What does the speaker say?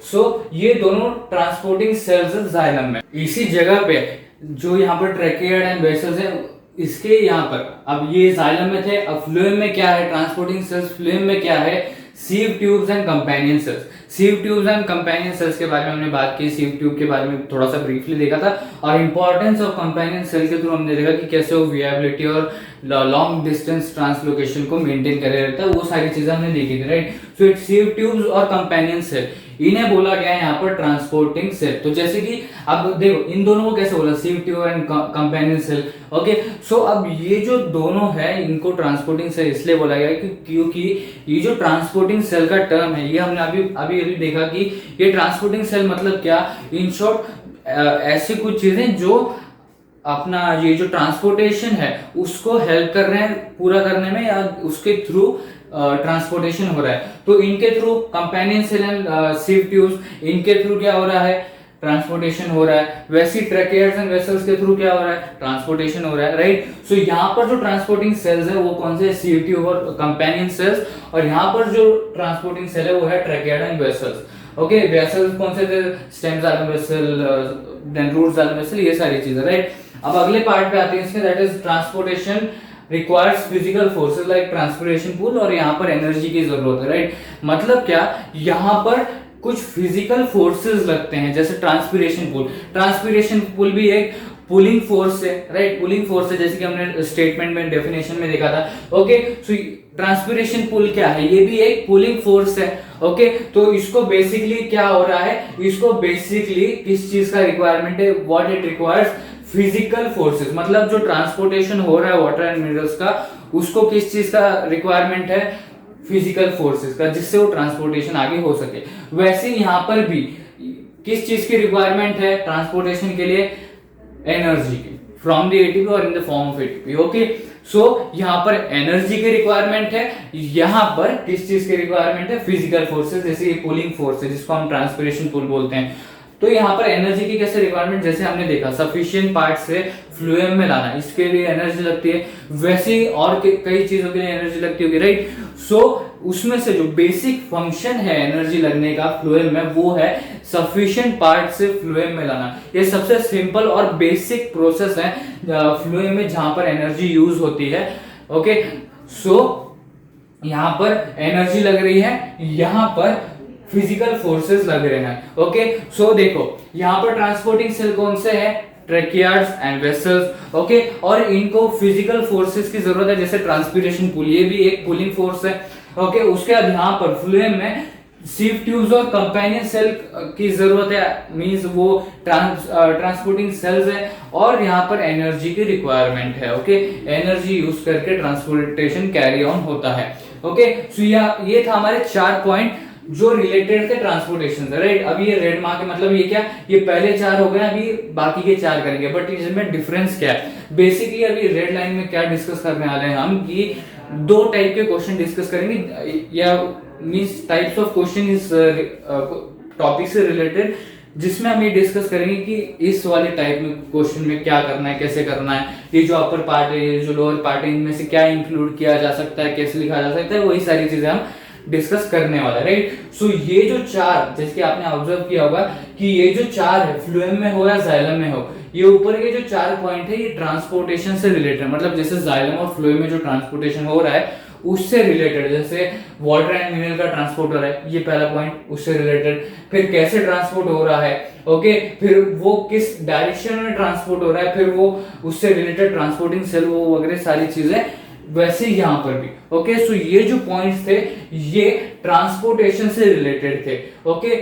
सो ये दोनों transporting sales है जाइलम में। इसी जगह पे जो यहाँ पर ट्रैकियड एंड वेसल्स है, इसके यहाँ पर अब ये जाइलम में थे, अब फ्लोएम में क्या है, ट्रांसपोर्टिंग सेल्स फ्लोएम में क्या है, sieve tubes and companion cells. Sieve tubes and companion cells के बारे में हमने बात की, सीव ट्यूब के बारे में थोड़ा सा ब्रीफली देखा था, और इंपॉर्टेंस ऑफ कंपेनियन सेल के थ्रू हमने देखा कि कैसे वो विएबिलिटी और लॉन्ग डिस्टेंस ट्रांसलोकेशन को मेंटेन करे रहता है, वो सारी चीजें हमने देखी थी, right. So it sieve tubes और कंपेनियन सेल, इन्हें बोला गया है यहाँ पर ट्रांसपोर्टिंग सेल। तो जैसे कि अब देखो इन दोनों को कैसे बोला, sieve tube and companion cell, okay. So अब ये जो दोनों है इनको ट्रांसपोर्टिंग सेल इसलिए बोला गया है क्योंकि ये जो ट्रांसपोर्टिंग सेल का टर्म है, ये हमने अभी देखा कि ये ट्रांसपोर्टिंग सेल मतलब क्या, इन शॉर्ट ऐसी कुछ चीजें जो अपना ये जो ट्रांसपोर्टेशन है उसको हेल्प कर रहे हैं पूरा करने में, या उसके थ्रू ट्रांसपोर्टेशन हो रहा है। तो इनके through companion cell and sieve tubes, इनके थ्रू क्या हो रहा है, ट्रांसपोर्टेशन हो रहा है। वैसे ट्रैकियड्स एंड वेसल्स के थ्रू क्या हो रहा है, ट्रांसपोर्टेशन हो रहा है, राइट। सो यहाँ पर जो ट्रांसपोर्टिंग सेल्स है वो कौन से, सीव ट्यूब और कंपेनियन सेल्स, और यहाँ पर जो ट्रांसपोर्टिंग सेल है वो है tracheid and vessels, okay. Vessels कौन से थे, stem xylem vessel, then root xylem vessel, ये सारी चीजें, राइट। अब अगले पार्ट पे आते हैं इसके, that is transportation requires physical forces like transpiration pool, और यहाँ पर एनर्जी की जरूरत है, राइट। मतलब क्या, यहाँ पर कुछ फिजिकल फोर्सेस लगते हैं, जैसे ट्रांसपिरेशन पूल। ट्रांसपिरेशन पूल भी एक पुलिंग फोर्स है, राइट, पुलिंग फोर्स है, जैसे कि हमने स्टेटमेंट में डेफिनेशन में देखा था, ओके। सो ट्रांसपिरेशन पूल क्या है, ये भी एक पुलिंग फोर्स है, ओके। तो इसको बेसिकली क्या हो रहा है, इसको बेसिकली किस चीज का रिक्वायरमेंट है, what it requires, physical forces. मतलब जो ट्रांसपोर्टेशन हो रहा है वाटर एंड मिनरल्स का, उसको किस चीज का रिक्वायरमेंट है, फिजिकल फोर्सेस का, जिससे वो ट्रांसपोर्टेशन आगे हो सके। वैसे यहाँ पर भी किस चीज की रिक्वायरमेंट है ट्रांसपोर्टेशन के लिए, एनर्जी की, फ्रॉम द एटीपी और in the form of ATP, okay. So यहाँ पर एनर्जी की रिक्वायरमेंट है, यहाँ पर किस चीज की रिक्वायरमेंट है, फिजिकल फोर्सेस, जैसे ये पुलिंग फोर्स है जिसको हम ट्रांसपिरेशन पुल बोलते हैं। तो यहाँ पर एनर्जी की कैसे रिक्वायरमेंट, जैसे हमने देखा सफिशिएंट पार्ट से फ्लूएम में लाना, इसके लिए एनर्जी लगती है, वैसे ही और कई चीजों के लिए एनर्जी लगती होगी, राइट। सो उसमें से जो बेसिक फंक्शन है एनर्जी लगने का फ्लूएम में, वो है सफिशिएंट पार्ट से फ्लूएम में लाना। ये सबसे सिंपल और बेसिक प्रोसेस है फ्लूएम में जहां पर एनर्जी यूज होती है, ओके। सो यहां पर एनर्जी लग रही है, यहां पर फिजिकल फोर्सेस लग रहे हैं, ओके। सो देखो यहाँ पर ट्रांसपोर्टिंग सेल कौन से है, ट्रैकियड्स एंड वेसल्स, ओके। और इनको फिजिकल फोर्सेस की जरूरत है, जैसे ट्रांसपिरेशन पुल, ये भी एक पुलिंग फोर्स है, ओके। उसके बाद यहाँ पर फ्लूएम में सीव ट्यूब्स और कंपेनियन सेल की जरूरत है, मींस वो ट्रांसपोर्टिंग सेल्स है, और यहाँ पर एनर्जी की रिक्वायरमेंट है, ओके। एनर्जी यूज करके ट्रांसपोर्टेशन कैरी ऑन होता है, ओके। सो ये था हमारे 4 पॉइंट जो रिलेटेड थे ट्रांसपोर्टेशन से, राइट। अभी ये रेड मार्क है, मतलब ये क्या, ये पहले 4 हो गए, अभी बाकी के 4 करेंगे, बट इसमें डिफरेंस क्या है, बेसिकली अभी रेड लाइन में क्या डिस्कस करने वाले हैं हम, कि 2 टाइप के क्वेश्चन डिस्कस करेंगे, या मींस टाइप्स ऑफ क्वेश्चन इस टॉपिक से रिलेटेड, जिसमें हम ये डिस्कस करेंगे कि इस वाले टाइप में क्वेश्चन में क्या करना है, कैसे करना है, ये जो अपर पार्ट है, ये जो लोअर पार्ट है, इनमें से क्या इंक्लूड किया जा सकता है, कैसे लिखा जा सकता है, वही सारी चीजें हम डिस्कस करने वाला है, राइट। सो ये जो 4, जैसे कि आपने ऑब्जर्व किया होगा कि ये जो 4 है, फ्लूएम में हो या जाइलम में हो, ये ऊपर के जो 4 पॉइंट है ये ट्रांसपोर्टेशन से रिलेटेड, मतलब जैसे जाइलम और फ्लूएम में जो ट्रांसपोर्टेशन हो रहा है उससे रिलेटेड, जैसे वाटर एंड मिनरल का ट्रांसपोर्ट हो रहा है, ये पहला पॉइंट उससे रिलेटेड, फिर कैसे ट्रांसपोर्ट हो रहा है, ओके, फिर वो किस डायरेक्शन में ट्रांसपोर्ट हो रहा है, फिर वो उससे रिलेटेड ट्रांसपोर्टिंग सेल, वो वगैरह सारी चीजें, वैसे यहाँ पर भी, ओके। सो ये जो पॉइंट्स थे ये ट्रांसपोर्टेशन से रिलेटेड थे, ओके।